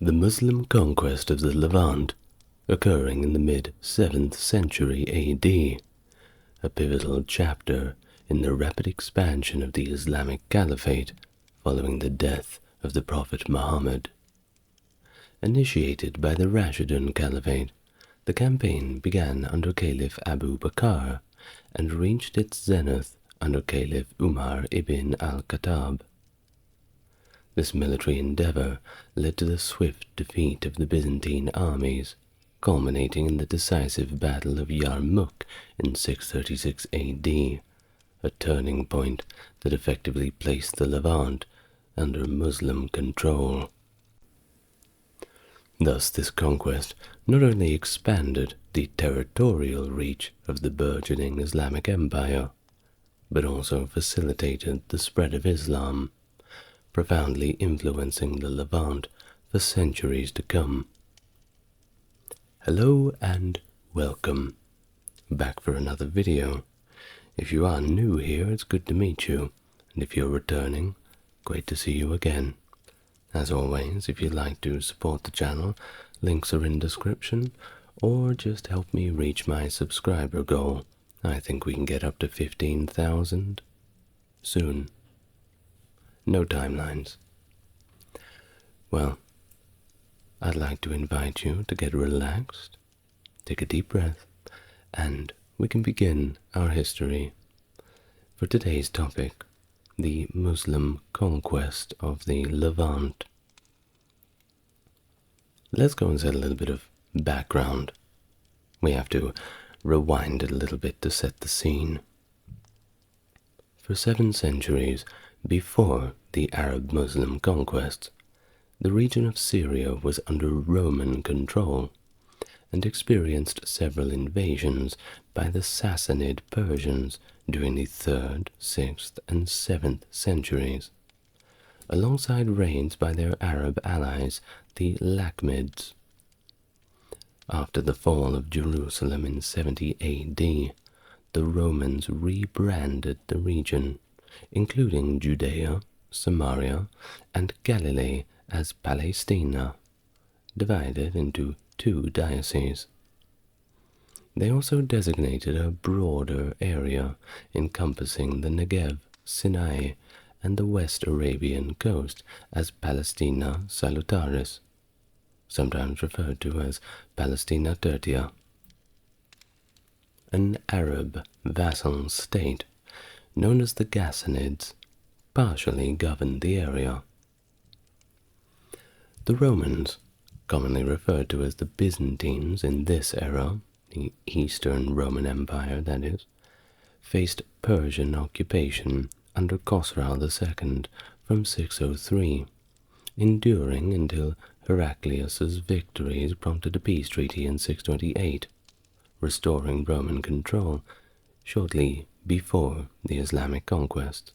The Muslim conquest of the Levant, occurring in the mid-7th century AD, a pivotal chapter in the rapid expansion of the Islamic Caliphate following the death of the Prophet Muhammad. Initiated by the Rashidun Caliphate, the campaign began under Caliph Abu Bakr and reached its zenith under Caliph Umar ibn al-Khattab. This military endeavor led to the swift defeat of the Byzantine armies, culminating in the decisive Battle of Yarmouk in 636 AD, a turning point that effectively placed the Levant under Muslim control. Thus, this conquest not only expanded the territorial reach of the burgeoning Islamic Empire, but also facilitated the spread of Islam, profoundly influencing the Levant for centuries to come. Hello and welcome back for another video. If you are new here, it's good to meet you, and if you're returning, great to see you again. As always, if you'd like to support the channel, links are in description, or just help me reach my subscriber goal. I think we can get up to 15,000 soon. No timelines. Well, I'd like to invite you to get relaxed, take a deep breath, and we can begin our history. For today's topic, the Muslim conquest of the Levant. Let's go and set a little bit of background. We have to rewind it a little bit to set the scene. For 7 centuries before the Arab-Muslim conquest, the region of Syria was under Roman control and experienced several invasions by the Sassanid Persians during the 3rd, 6th, and 7th centuries, alongside raids by their Arab allies, the Lakhmids. After the fall of Jerusalem in 70 AD, the Romans rebranded the region, including Judea, Samaria, and Galilee, as Palestina, divided into 2 dioceses. They also designated a broader area encompassing the Negev, Sinai, and the West Arabian coast as Palestina Salutaris, sometimes referred to as Palestina Tertia. An Arab vassal state, known as the Ghassanids, partially governed the area. The Romans, commonly referred to as the Byzantines in this era, the Eastern Roman Empire that is, faced Persian occupation under Khosrau II from 603, enduring until Heraclius's victories prompted a peace treaty in 628, restoring Roman control shortly before the Islamic conquest.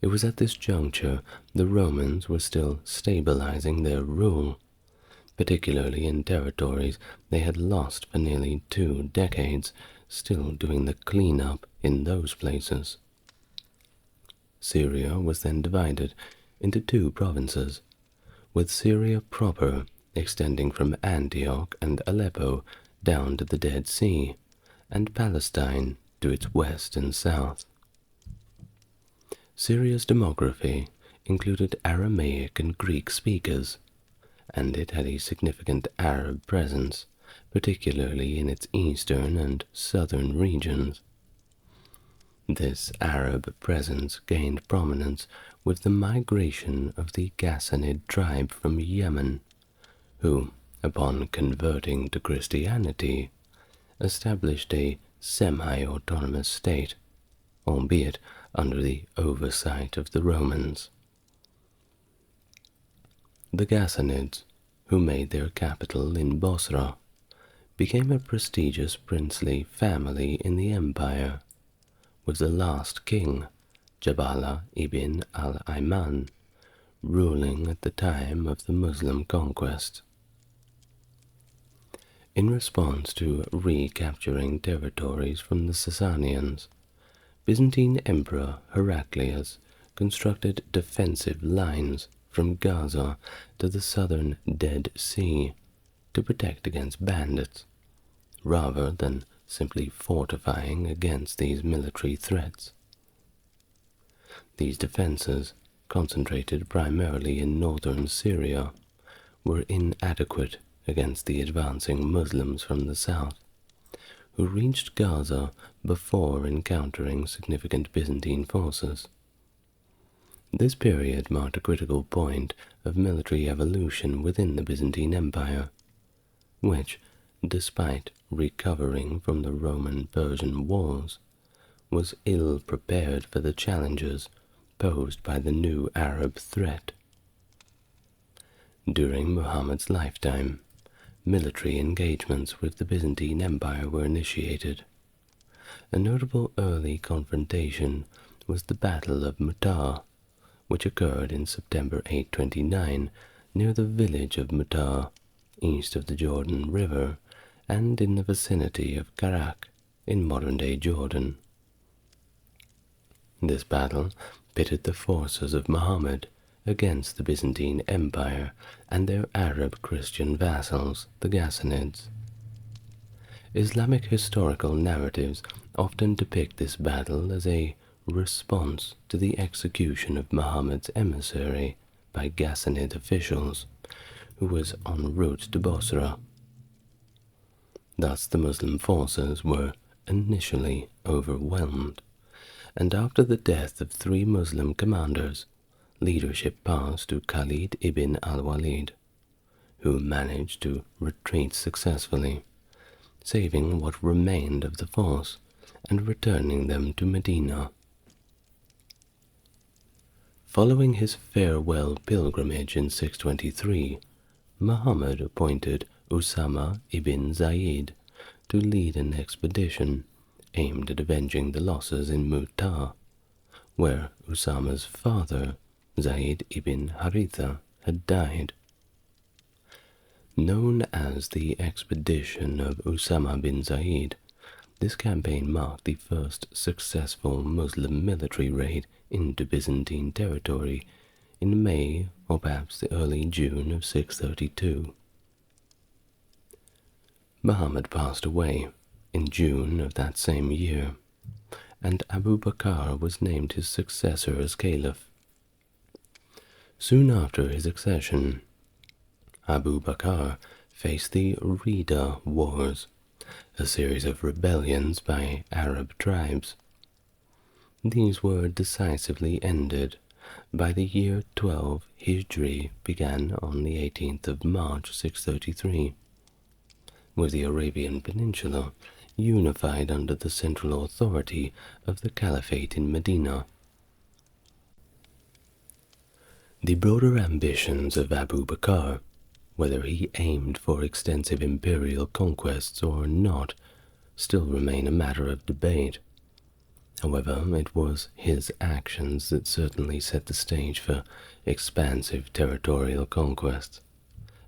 It was at this juncture the Romans were still stabilizing their rule, particularly in territories they had lost for nearly 2 decades, still doing the cleanup in those places. Syria was then divided into 2 provinces, with Syria proper extending from Antioch and Aleppo down to the Dead Sea, and Palestine to its west and south. Syria's demography included Aramaic and Greek speakers, and it had a significant Arab presence, particularly in its eastern and southern regions. This Arab presence gained prominence with the migration of the Ghassanid tribe from Yemen, who, upon converting to Christianity, established a semi-autonomous state, albeit under the oversight of the Romans. The Ghassanids, who made their capital in Bosra, became a prestigious princely family in the empire, with the last king, Jabala ibn al-Ayman, ruling at the time of the Muslim conquest. In response to recapturing territories from the Sasanians, Byzantine Emperor Heraclius constructed defensive lines from Gaza to the southern Dead Sea to protect against bandits, rather than simply fortifying against these military threats. These defenses, concentrated primarily in northern Syria, were inadequate against the advancing Muslims from the south, who reached Gaza before encountering significant Byzantine forces. This period marked a critical point of military evolution within the Byzantine Empire, which, despite recovering from the Roman-Persian wars, was ill prepared for the challenges posed by the new Arab threat. During Muhammad's lifetime, military engagements with the Byzantine Empire were initiated. A notable early confrontation was the Battle of Mu'tah, which occurred in September 829 near the village of Mu'tah, east of the Jordan River, and in the vicinity of Karak, in modern-day Jordan. This battle pitted the forces of Muhammad against the Byzantine Empire and their Arab Christian vassals, the Ghassanids. Islamic historical narratives often depict this battle as a response to the execution of Muhammad's emissary by Ghassanid officials, who was en route to Bosra. Thus the Muslim forces were initially overwhelmed, and after the death of 3 Muslim commanders, leadership passed to Khalid ibn al-Walid, who managed to retreat successfully, saving what remained of the force and returning them to Medina. Following his farewell pilgrimage in 623, Muhammad appointed Usama ibn Zayd to lead an expedition aimed at avenging the losses in Mu'tah, where Usama's father, Zayd ibn Haritha, had died. Known as the Expedition of Usama bin Zayd, this campaign marked the first successful Muslim military raid into Byzantine territory in May or perhaps the early June of 632. Muhammad passed away in June of that same year, and Abu Bakr was named his successor as caliph. Soon after his accession, Abu Bakr faced the Rida Wars, a series of rebellions by Arab tribes. These were decisively ended by the year 12 Hijri began on the 18th of March 633, with the Arabian Peninsula unified under the central authority of the Caliphate in Medina. The broader ambitions of Abu Bakr, whether he aimed for extensive imperial conquests or not, still remain a matter of debate. However, it was his actions that certainly set the stage for expansive territorial conquests,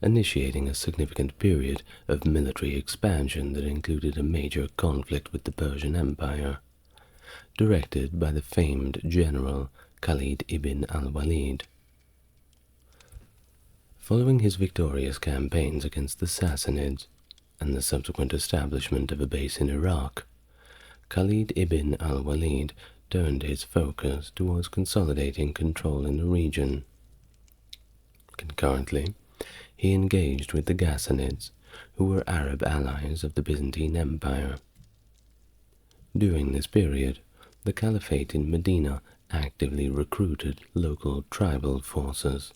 initiating a significant period of military expansion that included a major conflict with the Persian Empire, directed by the famed general Khalid ibn al-Walid. Following his victorious campaigns against the Sassanids and the subsequent establishment of a base in Iraq, Khalid ibn al-Walid turned his focus towards consolidating control in the region. Concurrently, he engaged with the Ghassanids, who were Arab allies of the Byzantine Empire. During this period, the Caliphate in Medina actively recruited local tribal forces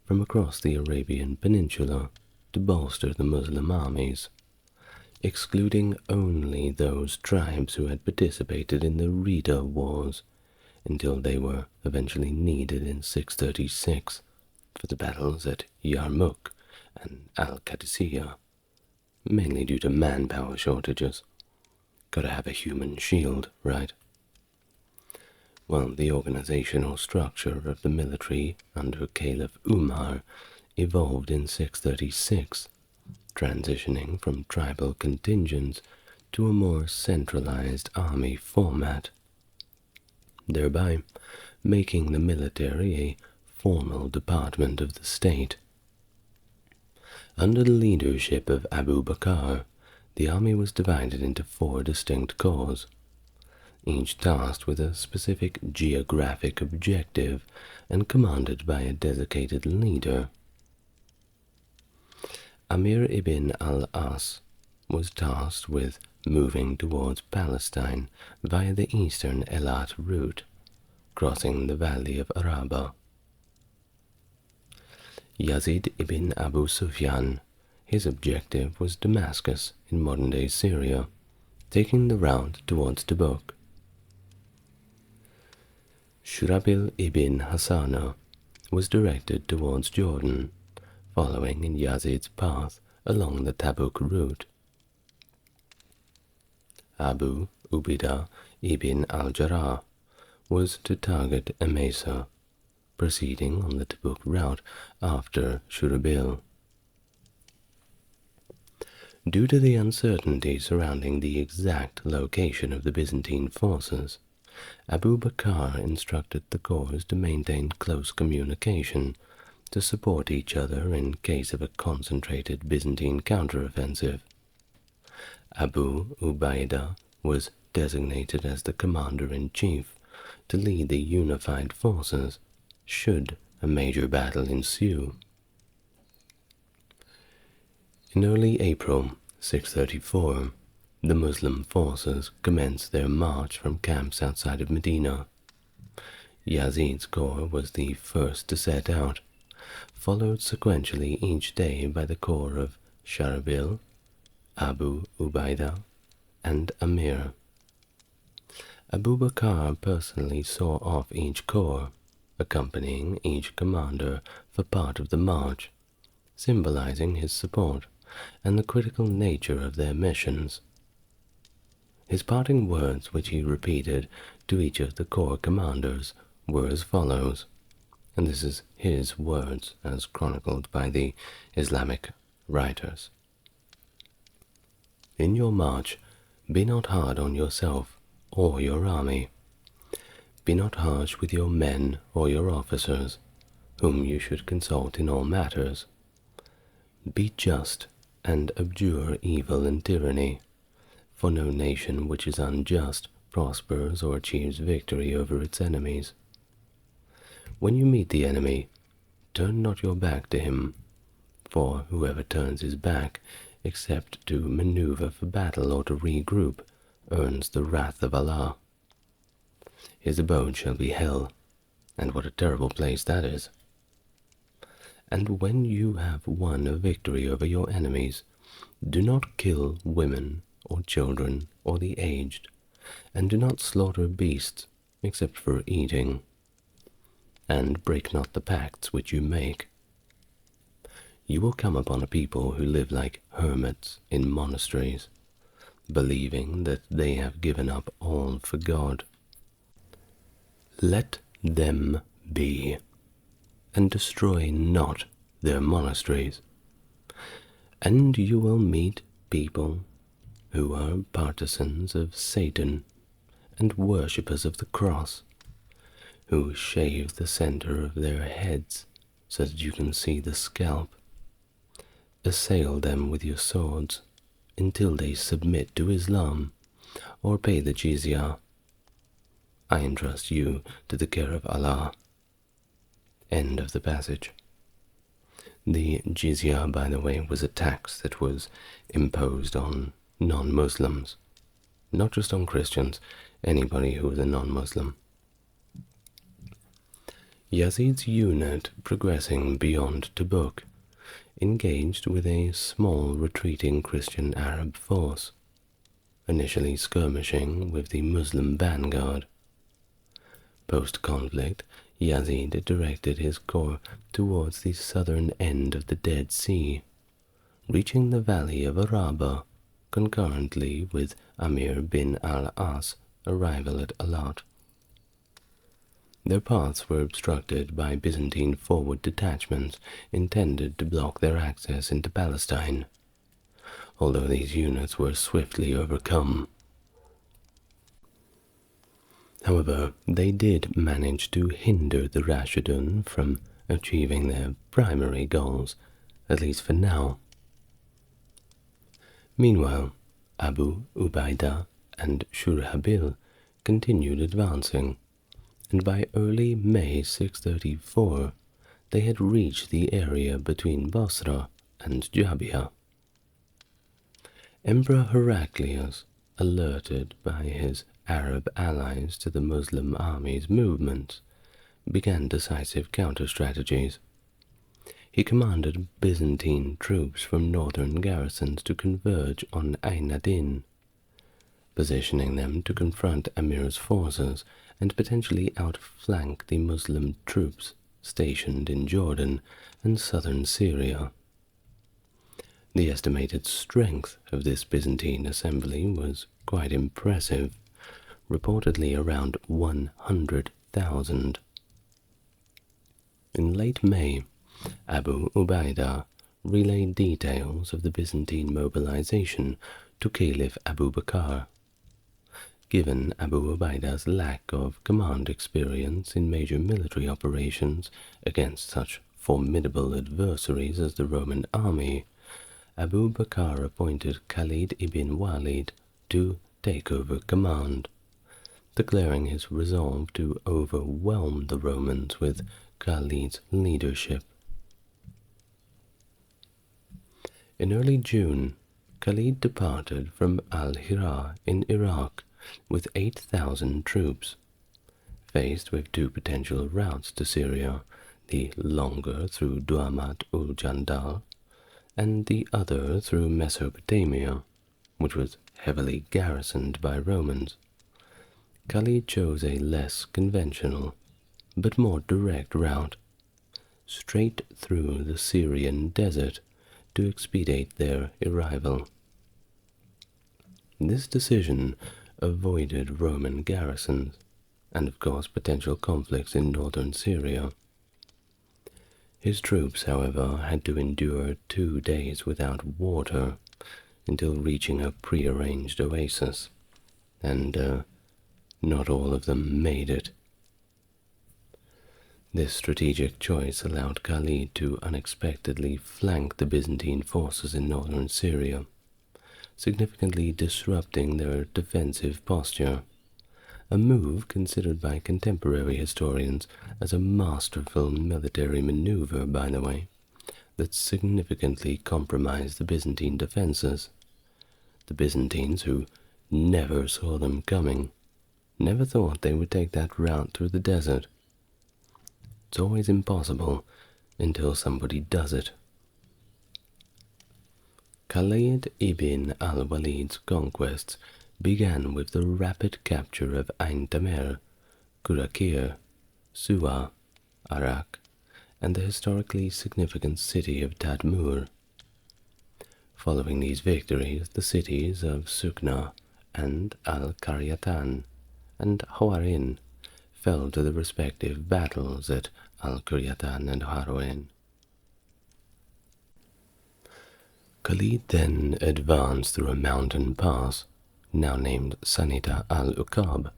from across the Arabian Peninsula to bolster the Muslim armies, excluding only those tribes who had participated in the Rida Wars until they were eventually needed in 636 for the battles at Yarmouk and al-Qadisiyah, mainly due to manpower shortages. Gotta have a human shield, right? Well, the organizational structure of the military under Caliph Umar evolved in 636, transitioning from tribal contingents to a more centralized army format, thereby making the military a formal department of the state. Under the leadership of Abu Bakr, the army was divided into 4 distinct corps, each tasked with a specific geographic objective and commanded by a designated leader. Amir ibn al-As was tasked with moving towards Palestine via the eastern Elat route, crossing the valley of Araba. Yazid ibn Abu Sufyan, his objective was Damascus in modern-day Syria, taking the route towards Tabuk. Shurabil ibn Hassana was directed towards Jordan, following in Yazid's path along the Tabuk route. Abu Ubaidah ibn al-Jarrah was to target Emesa, proceeding on the Tabuk route after Shurabil. Due to the uncertainty surrounding the exact location of the Byzantine forces, Abu Bakr instructed the corps to maintain close communication to support each other in case of a concentrated Byzantine counteroffensive. Abu Ubaidah was designated as the commander-in-chief to lead the unified forces should a major battle ensue. In early April 634, the Muslim forces commenced their march from camps outside of Medina. Yazid's corps was the first to set out, followed sequentially each day by the corps of Sharabil, Abu Ubaidah, and Amir. Abu Bakr personally saw off each corps, accompanying each commander for part of the march, symbolizing his support and the critical nature of their missions. His parting words, which he repeated to each of the corps commanders, were as follows, and this is his words as chronicled by the Islamic writers. In your march, be not hard on yourself or your army. Be not harsh with your men or your officers, whom you should consult in all matters. Be just and abjure evil and tyranny, for no nation which is unjust prospers or achieves victory over its enemies. When you meet the enemy, turn not your back to him, for whoever turns his back, except to maneuver for battle or to regroup, earns the wrath of Allah. His abode shall be hell, and what a terrible place that is. And when you have won a victory over your enemies, do not kill women or children or the aged, and do not slaughter beasts except for eating, and break not the pacts which you make. You will come upon a people who live like hermits in monasteries, believing that they have given up all for God. Let them be, and destroy not their monasteries, and you will meet people who are partisans of Satan and worshippers of the cross, who shave the center of their heads so that you can see the scalp. Assail them with your swords until they submit to Islam or pay the jizya. I entrust you to the care of Allah. End of the passage. The jizya, by the way, was a tax that was imposed on non-Muslims, not just on Christians, anybody who was a non-Muslim. Yazid's unit, progressing beyond Tabuk, engaged with a small retreating Christian Arab force, initially skirmishing with the Muslim vanguard. Post-conflict, Yazid directed his corps towards the southern end of the Dead Sea, reaching the valley of Araba concurrently with Amir bin al-As' arrival at Alat. Their paths were obstructed by Byzantine forward detachments intended to block their access into Palestine, although these units were swiftly overcome. However, they did manage to hinder the Rashidun from achieving their primary goals, at least for now. Meanwhile, Abu Ubaidah and Shurhabil continued advancing, and by early May 634 they had reached the area between Basra and Jabia. Emperor Heraclius, alerted by his Arab allies to the Muslim army's movements, began decisive counter-strategies. He commanded Byzantine troops from northern garrisons to converge on Ain ad-Din, positioning them to confront Amir's forces and potentially outflank the Muslim troops stationed in Jordan and southern Syria. The estimated strength of this Byzantine assembly was quite impressive, reportedly around 100,000. In late May, Abu Ubaidah relayed details of the Byzantine mobilization to Caliph Abu Bakr. Given Abu Ubaidah's lack of command experience in major military operations against such formidable adversaries as the Roman army, Abu Bakr appointed Khalid ibn Walid to take over command, declaring his resolve to overwhelm the Romans with Khalid's leadership. In early June, Khalid departed from al-Jarrah in Iraq with 8,000 troops. Faced with two potential routes to Syria, the longer through Duamat ul-Jandal and the other through Mesopotamia, which was heavily garrisoned by Romans, Khalid chose a less conventional but more direct route, straight through the Syrian desert to expedite their arrival. This decision avoided Roman garrisons and, of course, potential conflicts in northern Syria. His troops, however, had to endure 2 days without water until reaching a prearranged oasis, and not all of them made it. This strategic choice allowed Khalid to unexpectedly flank the Byzantine forces in northern Syria, significantly disrupting their defensive posture, a move considered by contemporary historians as a masterful military maneuver, by the way, that significantly compromised the Byzantine defenses. The Byzantines, who never saw them coming, never thought they would take that route through the desert. It's always impossible until somebody does it. Khalid ibn al-Walid's conquests began with the rapid capture of Ain Tamer, Kurakir, Suwa, Arak, and the historically significant city of Tadmur. Following these victories, the cities of Sukna and Al-Qaryatan and Hawarin fell to the respective battles at Al-Qaryatan and Hawarin. Khalid then advanced through a mountain pass, now named Sanita al-Uqab,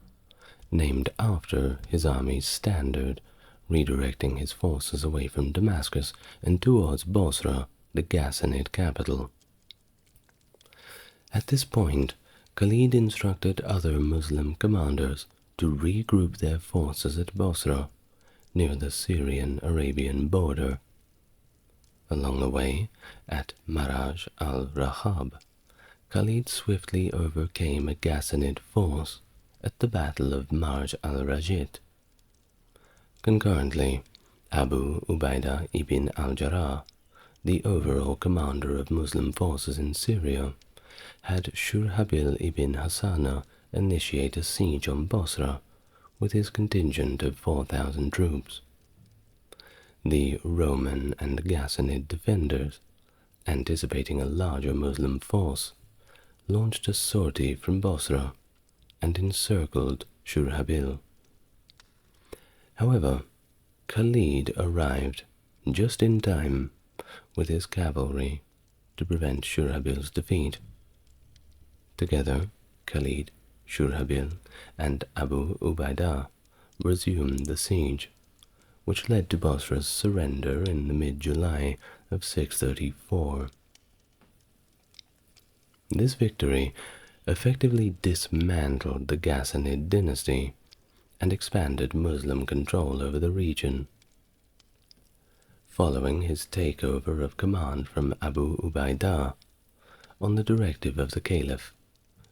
named after his army's standard, redirecting his forces away from Damascus and towards Bosra, the Ghassanid capital. At this point, Khalid instructed other Muslim commanders to regroup their forces at Bosra, near the Syrian-Arabian border. Along the way, at Maraj al-Rahab, Khalid swiftly overcame a Ghassanid force at the Battle of Marj al-Rajit. Concurrently, Abu Ubaidah ibn al-Jarrah, the overall commander of Muslim forces in Syria, had Shurhabil ibn Hassana initiate a siege on Bosra with his contingent of 4,000 troops. The Roman and Ghassanid defenders, anticipating a larger Muslim force, launched a sortie from Bosra and encircled Shurhabil. However, Khalid arrived just in time with his cavalry to prevent Shurhabil's defeat. Together, Khalid, Shurhabil, and Abu Ubaidah resumed the siege, which led to Bosra's surrender in the mid-July of 634. This victory effectively dismantled the Ghassanid dynasty and expanded Muslim control over the region. Following his takeover of command from Abu Ubaidah, on the directive of the Caliph,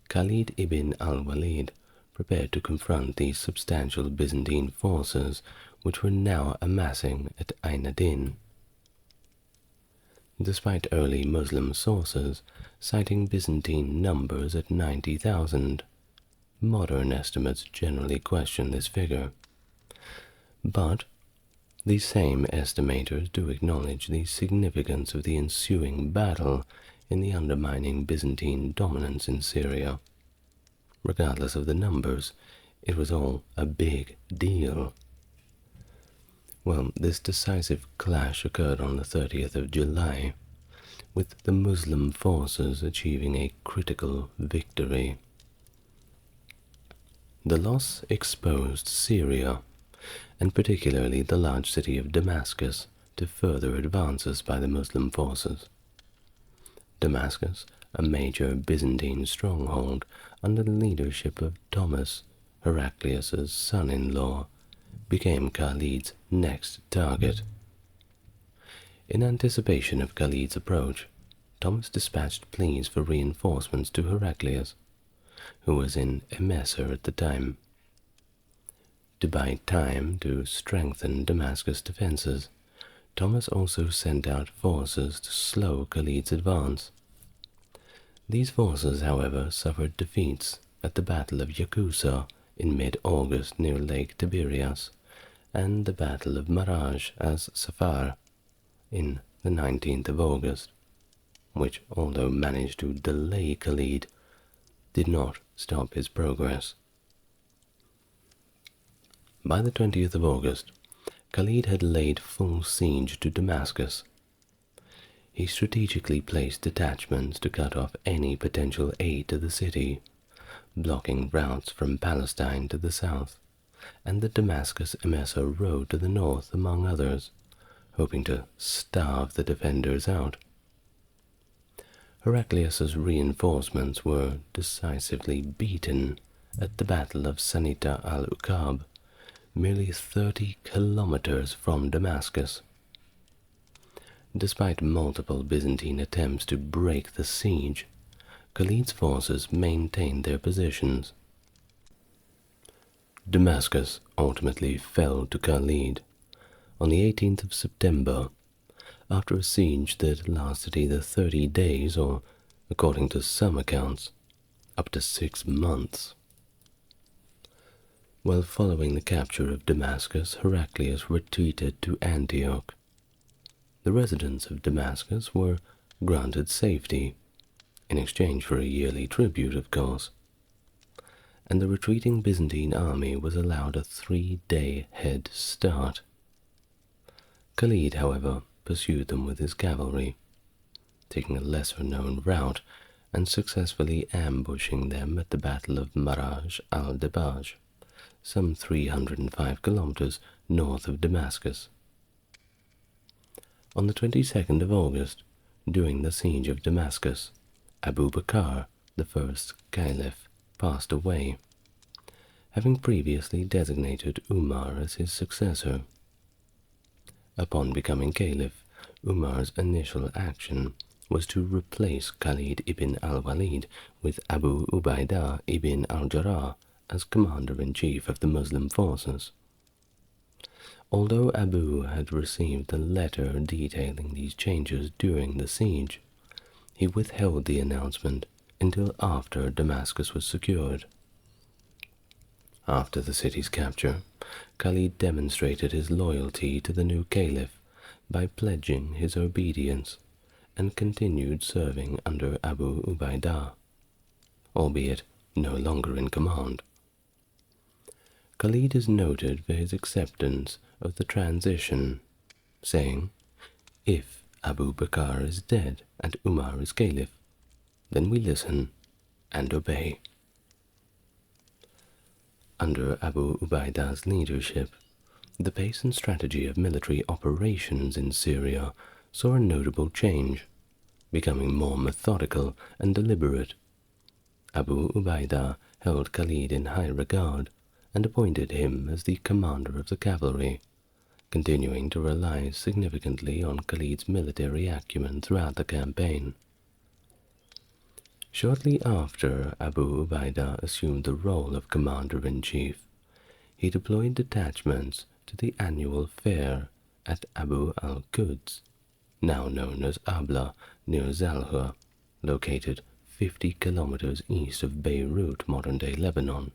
Khalid ibn al-Walid prepared to confront these substantial Byzantine forces which were now amassing at Ain ad-Din. Despite early Muslim sources citing Byzantine numbers at 90,000, modern estimates generally question this figure. But these same estimators do acknowledge the significance of the ensuing battle in the undermining Byzantine dominance in Syria. Regardless of the numbers, it was all a big deal. Well, this decisive clash occurred on the 30th of July, with the Muslim forces achieving a critical victory. The loss exposed Syria, and particularly the large city of Damascus, to further advances by the Muslim forces. Damascus, a major Byzantine stronghold under the leadership of Thomas, Heraclius's son-in-law, became Khalid's next target. In anticipation of Khalid's approach, Thomas dispatched pleas for reinforcements to Heraclius, who was in Emesa at the time. To buy time to strengthen Damascus' defenses, Thomas also sent out forces to slow Khalid's advance. These forces, however, suffered defeats at the Battle of Yakusa in mid-August near Lake Tiberias, and the Battle of Maraj as Safar in the 19th of August, which, although managed to delay Khalid, did not stop his progress. By the 20th of August, Khalid had laid full siege to Damascus. He strategically placed detachments to cut off any potential aid to the city, blocking routes from Palestine to the south, and the Damascus-Emesa road to the north, among others, hoping to starve the defenders out. Heraclius's reinforcements were decisively beaten at the Battle of Sanita al-Ukab, merely 30 kilometers from Damascus. Despite multiple Byzantine attempts to break the siege, Khalid's forces maintained their positions. Damascus ultimately fell to Khalid on the 18th of September, after a siege that lasted either 30 days or, according to some accounts, up to 6 months. While following the capture of Damascus, Heraclius retreated to Antioch. The residents of Damascus were granted safety, in exchange for a yearly tribute, of course, and the retreating Byzantine army was allowed a 3-day head start. Khalid, however, pursued them with his cavalry, taking a lesser-known route and successfully ambushing them at the Battle of Maraj al-Debaj, some 305 kilometers north of Damascus. On the 22nd of August, during the siege of Damascus, Abu Bakr, the first Caliph, passed away, having previously designated Umar as his successor. Upon becoming Caliph, Umar's initial action was to replace Khalid ibn al-Walid with Abu Ubaidah ibn al-Jarrah as commander-in-chief of the Muslim forces. Although Abu had received a letter detailing these changes during the siege, he withheld the announcement until after Damascus was secured. After the city's capture, Khalid demonstrated his loyalty to the new caliph by pledging his obedience and continued serving under Abu Ubaidah, albeit no longer in command. Khalid is noted for his acceptance of the transition, saying, "If Abu Bakr is dead and Umar is caliph, then we listen and obey." Under Abu Ubaidah's leadership, the pace and strategy of military operations in Syria saw a notable change, becoming more methodical and deliberate. Abu Ubaidah held Khalid in high regard and appointed him as the commander of the cavalry, continuing to rely significantly on Khalid's military acumen throughout the campaign. Shortly after Abu Ubaidah assumed the role of commander-in-chief, he deployed detachments to the annual fair at Abu al-Quds, now known as Abla, near Zalhua, located 50 kilometers east of Beirut, modern-day Lebanon.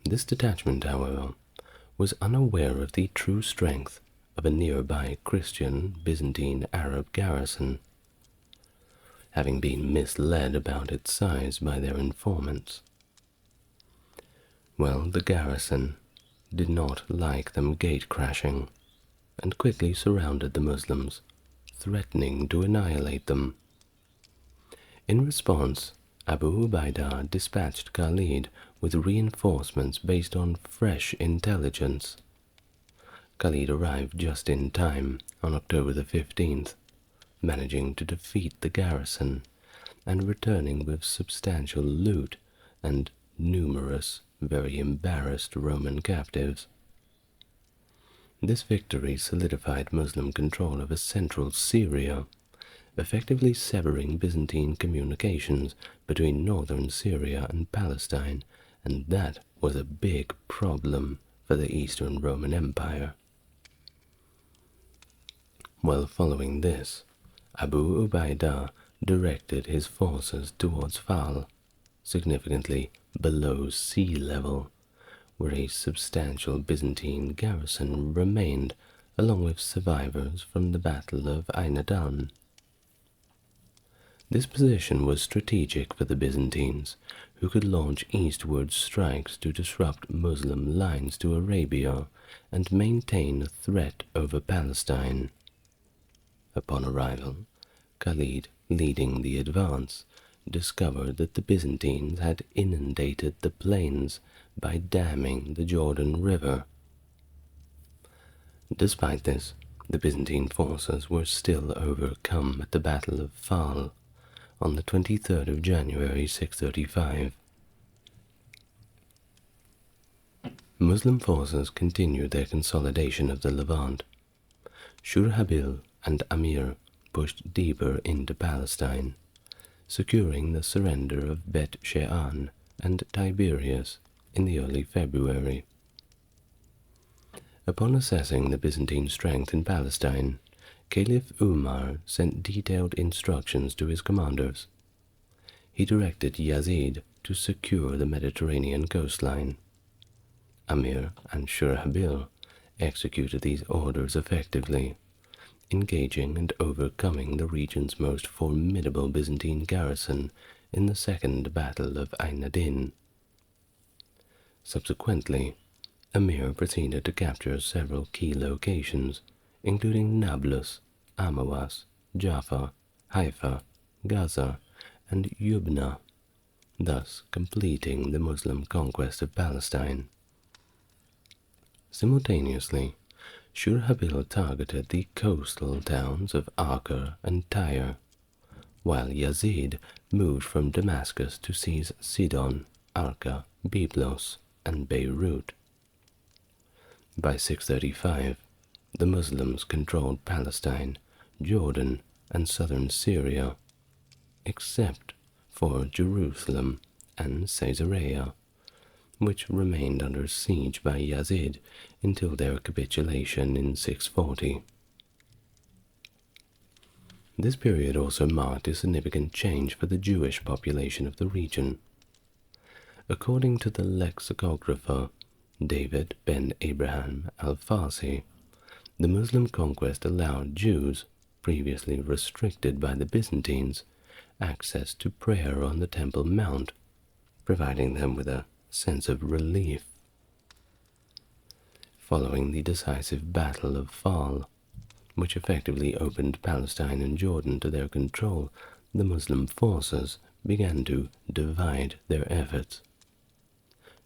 This detachment, however, was unaware of the true strength of a nearby Christian Byzantine Arab garrison, having been misled about its size by their informants. Well, the garrison did not like them gate-crashing, and quickly surrounded the Muslims, threatening to annihilate them. In response, Abu Ubaidah dispatched Khalid with reinforcements based on fresh intelligence. Khalid arrived just in time on October the 15th, managing to defeat the garrison and returning with substantial loot and numerous, very embarrassed Roman captives. This victory solidified Muslim control over central Syria, effectively severing Byzantine communications between northern Syria and Palestine, and that was a big problem for the Eastern Roman Empire. While following this, Abu Ubaidah directed his forces towards Fal, significantly below sea level, where a substantial Byzantine garrison remained, along with survivors from the Battle of Ainadan. This position was strategic for the Byzantines, who could launch eastward strikes to disrupt Muslim lines to Arabia and maintain a threat over Palestine. Upon arrival, Khalid, leading the advance, discovered that the Byzantines had inundated the plains by damming the Jordan River. Despite this, the Byzantine forces were still overcome at the Battle of Fal on the 23rd of January 635. Muslim forces continued their consolidation of the Levant. Shurhabil and Amir pushed deeper into Palestine, securing the surrender of Bet She'an and Tiberias in the early February. Upon assessing the Byzantine strength in Palestine, Caliph Umar sent detailed instructions to his commanders. He directed Yazid to secure the Mediterranean coastline. Amir and Shurhabil executed these orders effectively, engaging and overcoming the region's most formidable Byzantine garrison in the Second Battle of Ainadan. Subsequently, Amir proceeded to capture several key locations, including Nablus, Amawas, Jaffa, Haifa, Gaza, and Yubna, thus completing the Muslim conquest of Palestine. Simultaneously, Shurhabil targeted the coastal towns of Acre and Tyre, while Yazid moved from Damascus to seize Sidon, Arka, Byblos, and Beirut. By 635, the Muslims controlled Palestine, Jordan, and southern Syria, except for Jerusalem and Caesarea, which remained under siege by Yazid until their capitulation in 640. This period also marked a significant change for the Jewish population of the region. According to the lexicographer David ben Abraham al-Farsi, the Muslim conquest allowed Jews, previously restricted by the Byzantines, access to prayer on the Temple Mount, providing them with a sense of relief. Following the decisive Battle of Fal, which effectively opened Palestine and Jordan to their control, the Muslim forces began to divide their efforts.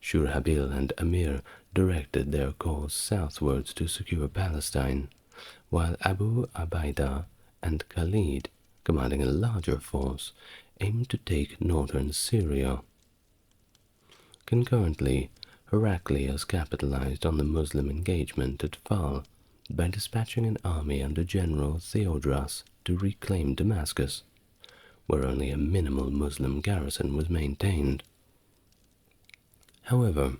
Shurhabil and Amir directed their course southwards to secure Palestine, while Abu Ubaidah and Khalid, commanding a larger force, aimed to take northern Syria. Concurrently, Heraclius capitalized on the Muslim engagement at Fal by dispatching an army under General Theodras to reclaim Damascus, where only a minimal Muslim garrison was maintained. However,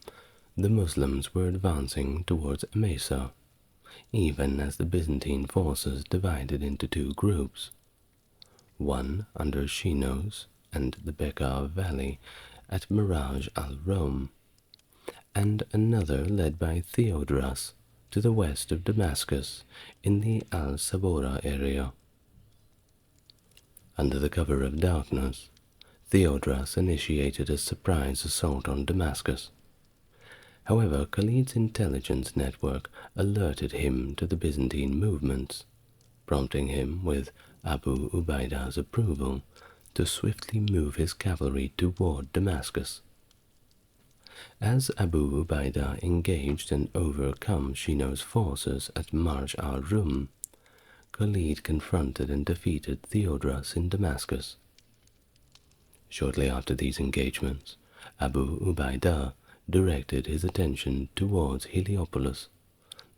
the Muslims were advancing towards Emesa, even as the Byzantine forces divided into two groups, one under Shinos and the Bekaa Valley at Miraj al-Rum, and another led by Theodras to the west of Damascus in the al-Sabora area. Under the cover of darkness, Theodras initiated a surprise assault on Damascus. However, Khalid's intelligence network alerted him to the Byzantine movements, prompting him, with Abu Ubaidah's approval, to swiftly move his cavalry toward Damascus. As Abu Ubaidah engaged and overcome Shinos' forces at Marj al-Rum, Khalid confronted and defeated Theodras in Damascus. Shortly after these engagements, Abu Ubaidah directed his attention towards Heliopolis,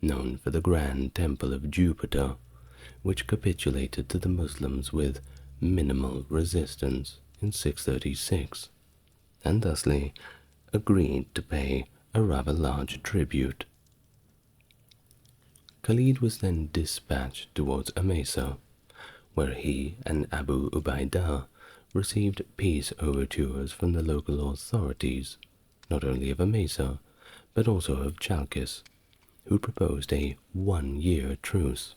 known for the Grand Temple of Jupiter, which capitulated to the Muslims with minimal resistance in 636, and thusly agreed to pay a rather large tribute. Khalid was then dispatched towards Emesa, where he and Abu Ubaidah received peace overtures from the local authorities, not only of Emesa, but also of Chalkis, who proposed a 1-year truce.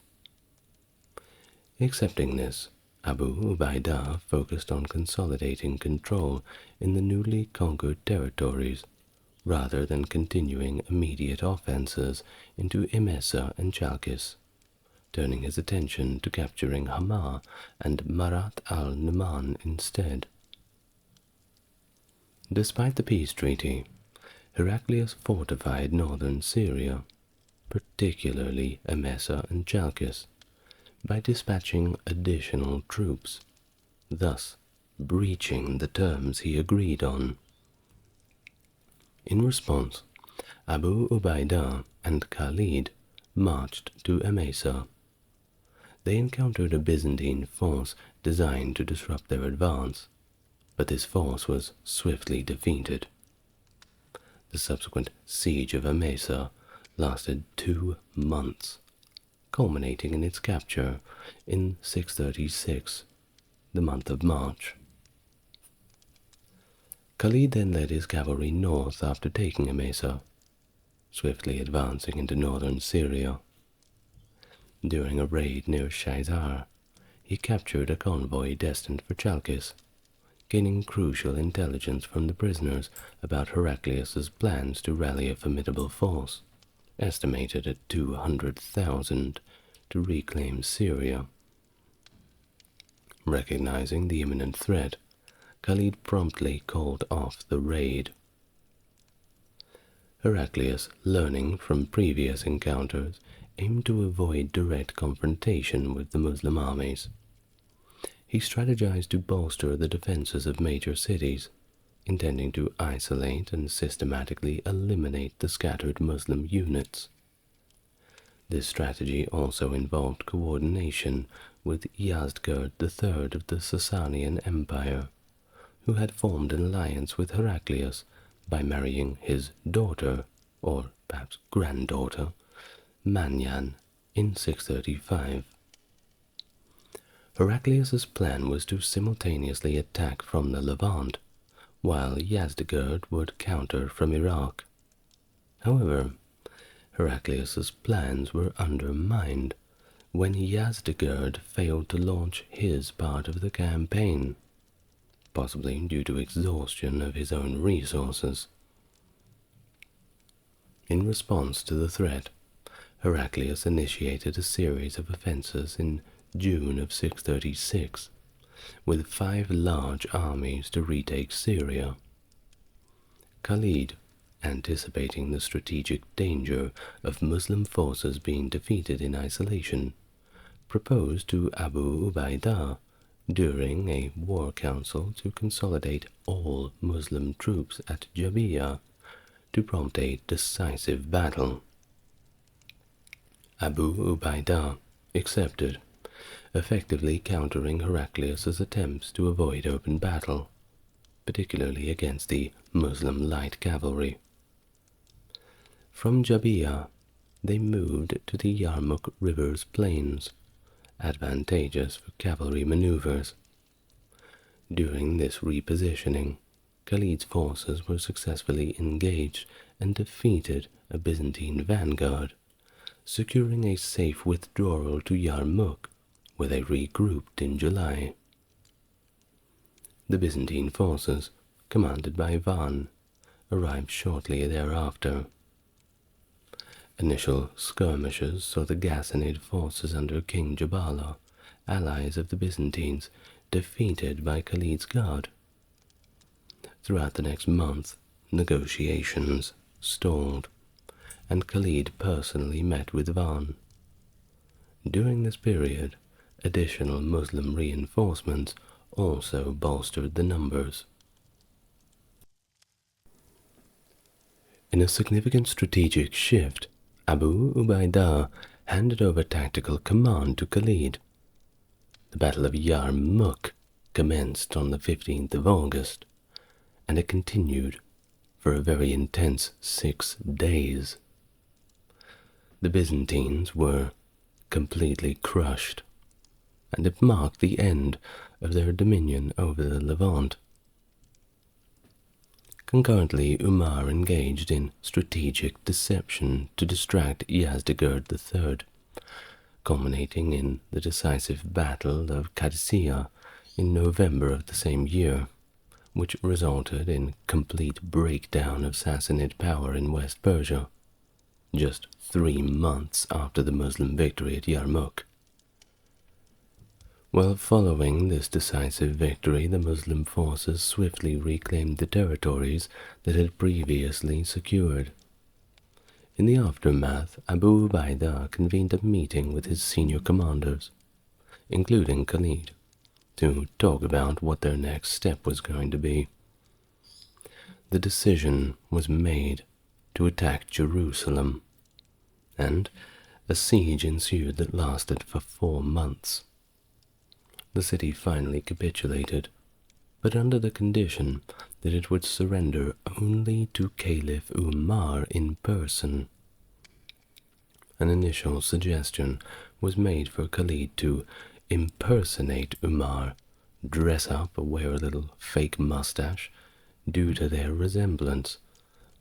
Accepting this, Abu Ubaidah focused on consolidating control in the newly conquered territories, rather than continuing immediate offenses into Emesa and Chalkis, turning his attention to capturing Hama and Marat al-Numan instead. Despite the peace treaty, Heraclius fortified northern Syria, particularly Emesa and Chalkis, by dispatching additional troops, thus breaching the terms he agreed on. In response, Abu Ubaidah and Khalid marched to Emesa. They encountered a Byzantine force designed to disrupt their advance, but this force was swiftly defeated. The subsequent siege of Emesa lasted 2 months, culminating in its capture in 636, the month of March. Khalid then led his cavalry north after taking Emesa, swiftly advancing into northern Syria. During a raid near Shaizar, he captured a convoy destined for Chalkis, gaining crucial intelligence from the prisoners about Heraclius's plans to rally a formidable force, estimated at 200,000, to reclaim Syria. Recognizing the imminent threat, Khalid promptly called off the raid. Heraclius, learning from previous encounters, aimed to avoid direct confrontation with the Muslim armies. He strategized to bolster the defenses of major cities, intending to isolate and systematically eliminate the scattered Muslim units. This strategy also involved coordination with Yazdgerd III of the Sasanian Empire, who had formed an alliance with Heraclius by marrying his daughter, or perhaps granddaughter, Manyan, in 635. Heraclius's plan was to simultaneously attack from the Levant, while Yazdgerd would counter from Iraq. However, Heraclius's plans were undermined when Yazdgerd failed to launch his part of the campaign, possibly due to exhaustion of his own resources. In response to the threat, Heraclius initiated a series of offenses in June of 636, with 5 large armies to retake Syria. Khalid anticipating the strategic danger of Muslim forces being defeated in isolation, proposed to Abu Ubaidah during a war council to consolidate all Muslim troops at Jabiyah to prompt a decisive battle. Abu Ubaidah accepted, effectively countering Heraclius's attempts to avoid open battle, particularly against the Muslim light cavalry. From Jabiyah, they moved to the Yarmouk River's plains, advantageous for cavalry maneuvers. During this repositioning, Khalid's forces were successfully engaged and defeated a Byzantine vanguard, securing a safe withdrawal to Yarmouk, where they regrouped in July. The Byzantine forces, commanded by Van, arrived shortly thereafter. Initial skirmishes saw the Ghassanid forces under King Jabala, allies of the Byzantines, defeated by Khalid's guard. Throughout the next month, negotiations stalled, and Khalid personally met with Van. During this period, additional Muslim reinforcements also bolstered the numbers. In a significant strategic shift, Abu Ubaidah handed over tactical command to Khalid. The Battle of Yarmouk commenced on the 15th of August, and it continued for a very intense 6 days. The Byzantines were completely crushed, and it marked the end of their dominion over the Levant. Concurrently, Umar engaged in strategic deception to distract Yazdegerd III, culminating in the decisive Battle of Qadisiyah in November of the same year, which resulted in complete breakdown of Sassanid power in West Persia, just 3 months after the Muslim victory at Yarmouk. While following this decisive victory, the Muslim forces swiftly reclaimed the territories that had previously secured. In the aftermath, Abu Ubaidah convened a meeting with his senior commanders, including Khalid, to talk about what their next step was going to be. The decision was made to attack Jerusalem, and a siege ensued that lasted for 4 months. The city finally capitulated, but under the condition that it would surrender only to Caliph Umar in person. An initial suggestion was made for Khalid to impersonate Umar, dress up, wear a little fake mustache, due to their resemblance,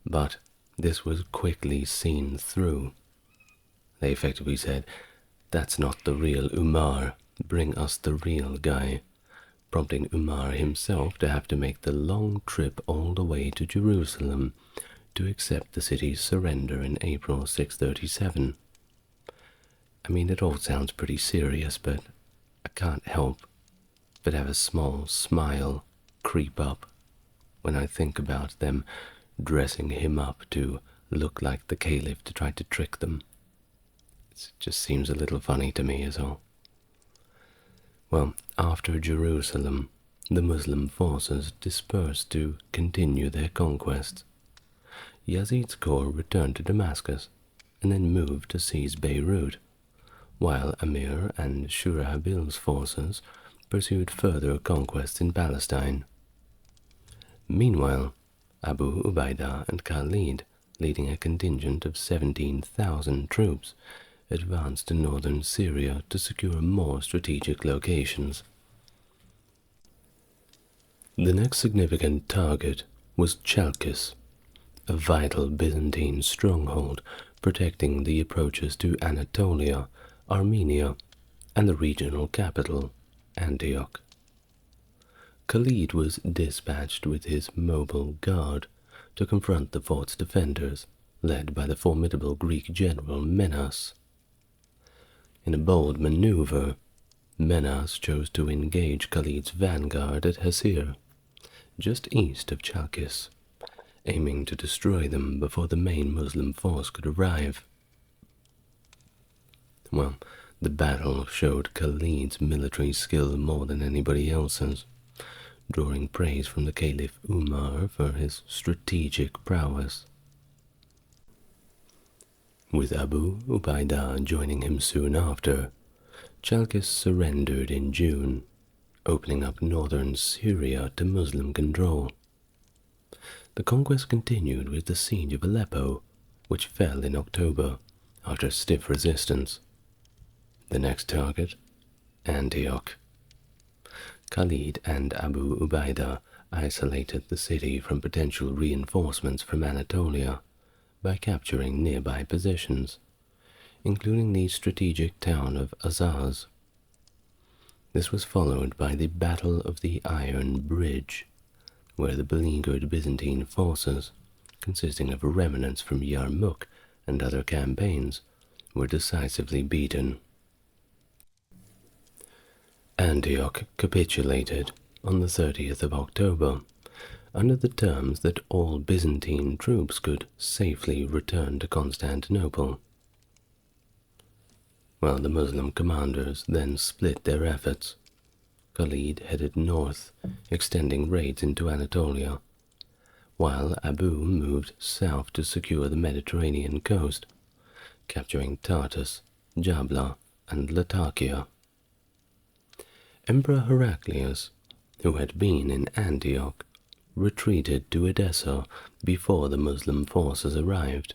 but this was quickly seen through. They effectively said, "That's not the real Umar, bring us the real guy," prompting Umar himself to have to make the long trip all the way to Jerusalem to accept the city's surrender in April 637. I mean, it all sounds pretty serious, but I can't help but have a small smile creep up when I think about them dressing him up to look like the caliph to try to trick them. It just seems a little funny to me is all. Well, after Jerusalem, the Muslim forces dispersed to continue their conquests. Yazid's corps returned to Damascus and then moved to seize Beirut, while Amir and Shurahabil's forces pursued further conquests in Palestine. Meanwhile, Abu Ubaidah and Khalid, leading a contingent of 17,000 troops, advanced to northern Syria to secure more strategic locations. The next significant target was Chalkis, a vital Byzantine stronghold protecting the approaches to Anatolia, Armenia, and the regional capital, Antioch. Khalid was dispatched with his mobile guard to confront the fort's defenders, led by the formidable Greek general Menas. In a bold maneuver, Menas chose to engage Khalid's vanguard at Hasir, just east of Chalkis, aiming to destroy them before the main Muslim force could arrive. Well, the battle showed Khalid's military skill more than anybody else's, drawing praise from the Caliph Umar for his strategic prowess. With Abu Ubaidah joining him soon after, Chalkis surrendered in June, opening up northern Syria to Muslim control. The conquest continued with the siege of Aleppo, which fell in October after stiff resistance. The next target, Antioch. Khalid and Abu Ubaidah isolated the city from potential reinforcements from Anatolia by capturing nearby positions, including the strategic town of Azaz. This was followed by the Battle of the Iron Bridge, where the beleaguered Byzantine forces, consisting of remnants from Yarmouk and other campaigns, were decisively beaten. Antioch capitulated on the 30th of October, under the terms that all Byzantine troops could safely return to Constantinople. While the Muslim commanders then split their efforts, Khalid headed north, extending raids into Anatolia, while Abu moved south to secure the Mediterranean coast, capturing Tartus, Jabla, and Latakia. Emperor Heraclius, who had been in Antioch, retreated to Edessa before the Muslim forces arrived,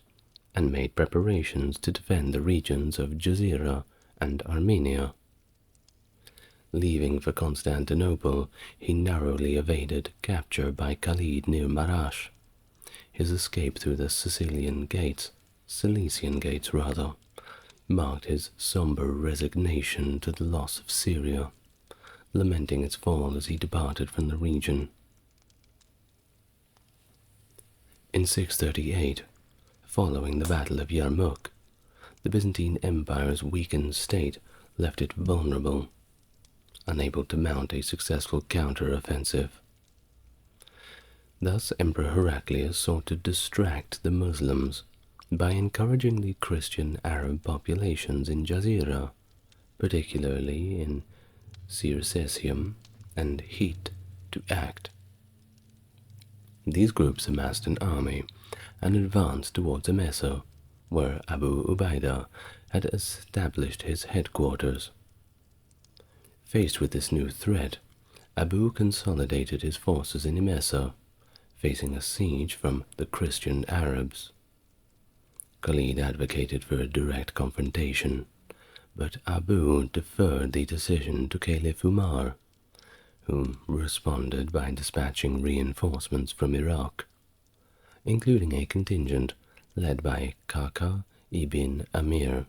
and made preparations to defend the regions of Jazira and Armenia. Leaving for Constantinople, he narrowly evaded capture by Khalid near Marash. His escape through the Cilician Gates, marked his somber resignation to the loss of Syria, lamenting its fall as he departed from the region. In 638, following the Battle of Yarmouk, the Byzantine Empire's weakened state left it vulnerable, unable to mount a successful counter-offensive. Thus Emperor Heraclius sought to distract the Muslims by encouraging the Christian Arab populations in Jazira, particularly in Circesium and Hit, to act. These groups amassed an army and advanced towards Emesa, where Abu Ubaidah had established his headquarters. Faced with this new threat, Abu consolidated his forces in Emesa, facing a siege from the Christian Arabs. Khalid advocated for a direct confrontation, but Abu deferred the decision to Caliph Umar, who responded by dispatching reinforcements from Iraq, including a contingent led by Kaka ibn Amir,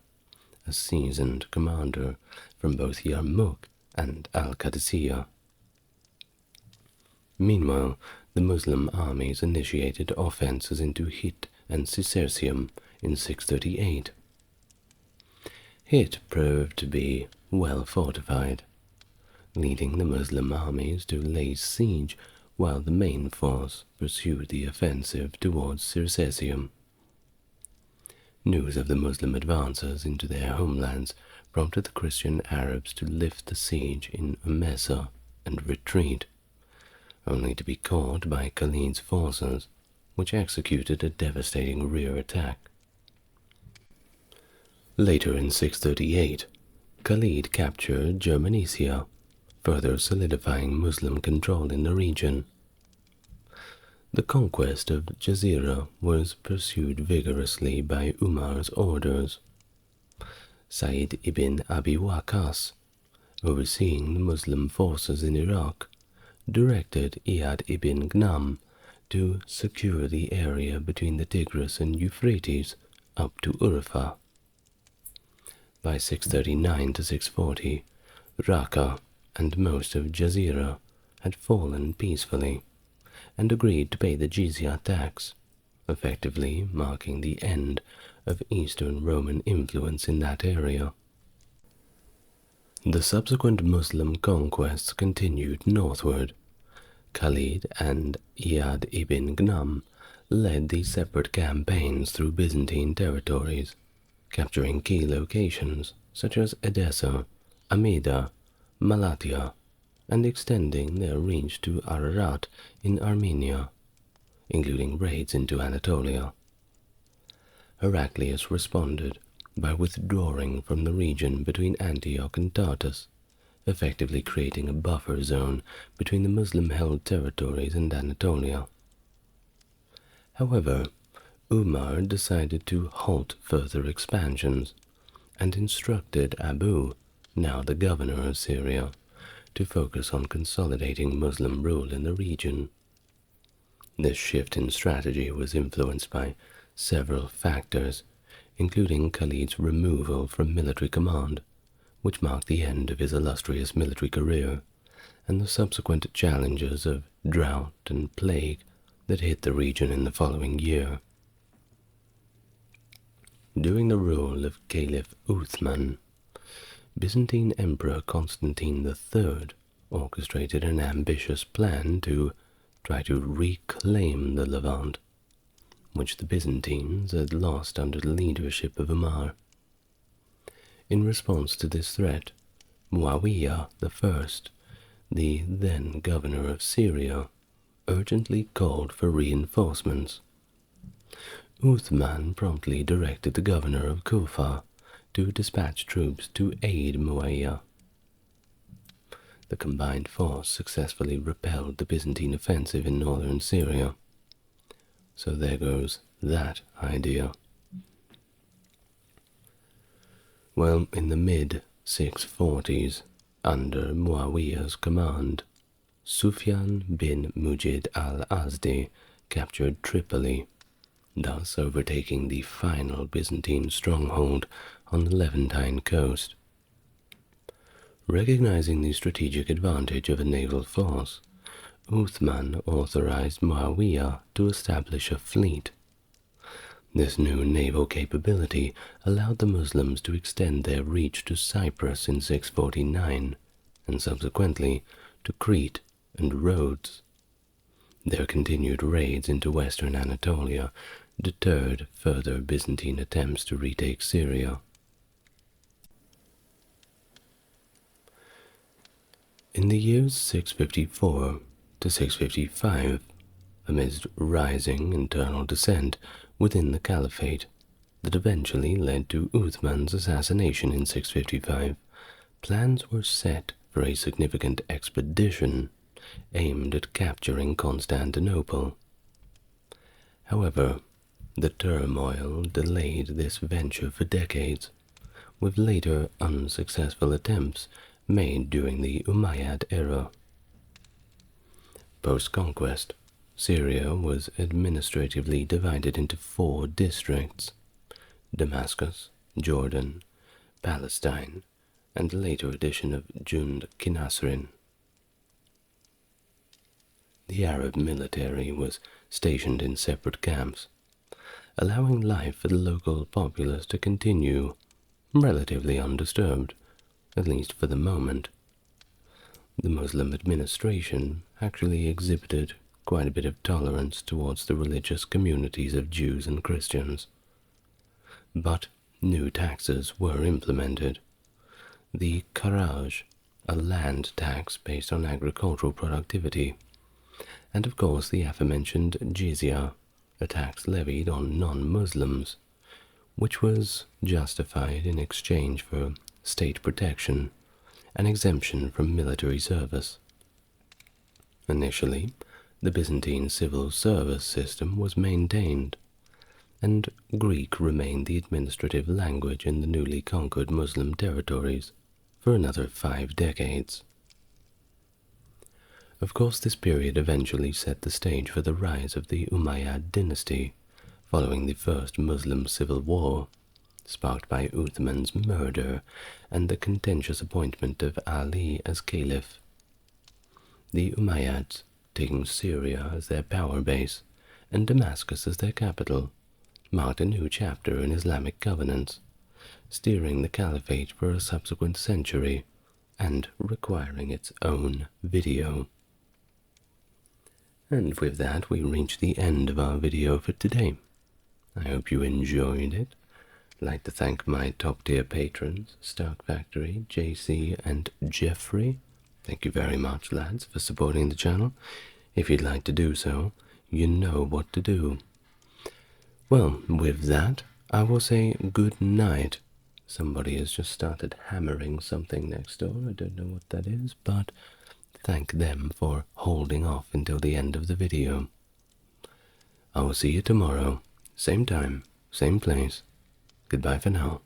a seasoned commander from both Yarmouk and Al-Qadisiyah. Meanwhile, the Muslim armies initiated offenses into Hit and Circesium in 638. Hit proved to be well fortified, leading the Muslim armies to lay siege while the main force pursued the offensive towards Circesium. News of the Muslim advances into their homelands prompted the Christian Arabs to lift the siege in Emesa and retreat, only to be caught by Khalid's forces, which executed a devastating rear attack. Later in 638, Khalid captured Germanicia, further solidifying Muslim control in the region. The conquest of Jazira was pursued vigorously by Umar's orders. Sa'id ibn Abi Waqqas, overseeing the Muslim forces in Iraq, directed Iyad ibn Ghnam to secure the area between the Tigris and Euphrates up to Urfa. By 639 to 640, Raqqa and most of Jazira had fallen peacefully and agreed to pay the jizya tax, effectively marking the end of Eastern Roman influence in that area. The subsequent Muslim conquests continued northward. Khalid and Iyad ibn Ghnam led these separate campaigns through Byzantine territories, capturing key locations such as Edessa, Amida, Malatya, and extending their reach to Ararat in Armenia, including raids into Anatolia. Heraclius responded by withdrawing from the region between Antioch and Tartus, effectively creating a buffer zone between the Muslim-held territories and Anatolia. However, Umar decided to halt further expansions and instructed Abu, now the governor of Syria, to focus on consolidating Muslim rule in the region. This shift in strategy was influenced by several factors, including Khalid's removal from military command, which marked the end of his illustrious military career, and the subsequent challenges of drought and plague that hit the region in the following year. During the rule of Caliph Uthman, Byzantine Emperor Constantine III orchestrated an ambitious plan to try to reclaim the Levant, which the Byzantines had lost under the leadership of Umar. In response to this threat, Muawiyah I, the then governor of Syria, urgently called for reinforcements. Uthman promptly directed the governor of Kufa to dispatch troops to aid Muawiyah. The combined force successfully repelled the Byzantine offensive in northern Syria. So there goes that idea. Well, in the mid-640s, under Muawiyah's command, Sufyan bin Mujid al-Azdi captured Tripoli, thus overtaking the final Byzantine stronghold on the Levantine coast. Recognizing the strategic advantage of a naval force, Uthman authorized Muawiyah to establish a fleet. This new naval capability allowed the Muslims to extend their reach to Cyprus in 649, and subsequently to Crete and Rhodes. Their continued raids into western Anatolia deterred further Byzantine attempts to retake Syria. In the years 654 to 655, amidst rising internal dissent within the Caliphate that eventually led to Uthman's assassination in 655, plans were set for a significant expedition aimed at capturing Constantinople. However, the turmoil delayed this venture for decades, with later unsuccessful attempts made during the Umayyad era. Post-conquest, Syria was administratively divided into 4 districts: Damascus, Jordan, Palestine, and the later addition of Jund Kinasrin. The Arab military was stationed in separate camps, allowing life for the local populace to continue relatively undisturbed, at least for the moment. The Muslim administration actually exhibited quite a bit of tolerance towards the religious communities of Jews and Christians. But new taxes were implemented. The Kharaj, a land tax based on agricultural productivity, and of course the aforementioned jizya, a tax levied on non-Muslims, which was justified in exchange for state protection and exemption from military service. Initially, the Byzantine civil service system was maintained, and Greek remained the administrative language in the newly conquered Muslim territories for another 5 decades. Of course, this period eventually set the stage for the rise of the Umayyad dynasty, following the First Muslim Civil War, sparked by Uthman's murder and the contentious appointment of Ali as caliph. The Umayyads, taking Syria as their power base and Damascus as their capital, marked a new chapter in Islamic governance, steering the caliphate for a subsequent century and requiring its own video. And with that, we reach the end of our video for today. I hope you enjoyed it. I'd like to thank my top-tier patrons, Stark Factory, JC, and Jeffrey. Thank you very much, lads, for supporting the channel. If you'd like to do so, you know what to do. Well, with that, I will say good night. Somebody has just started hammering something next door. I don't know what that is, but thank them for holding off until the end of the video. I will see you tomorrow, same time, same place. Goodbye for now.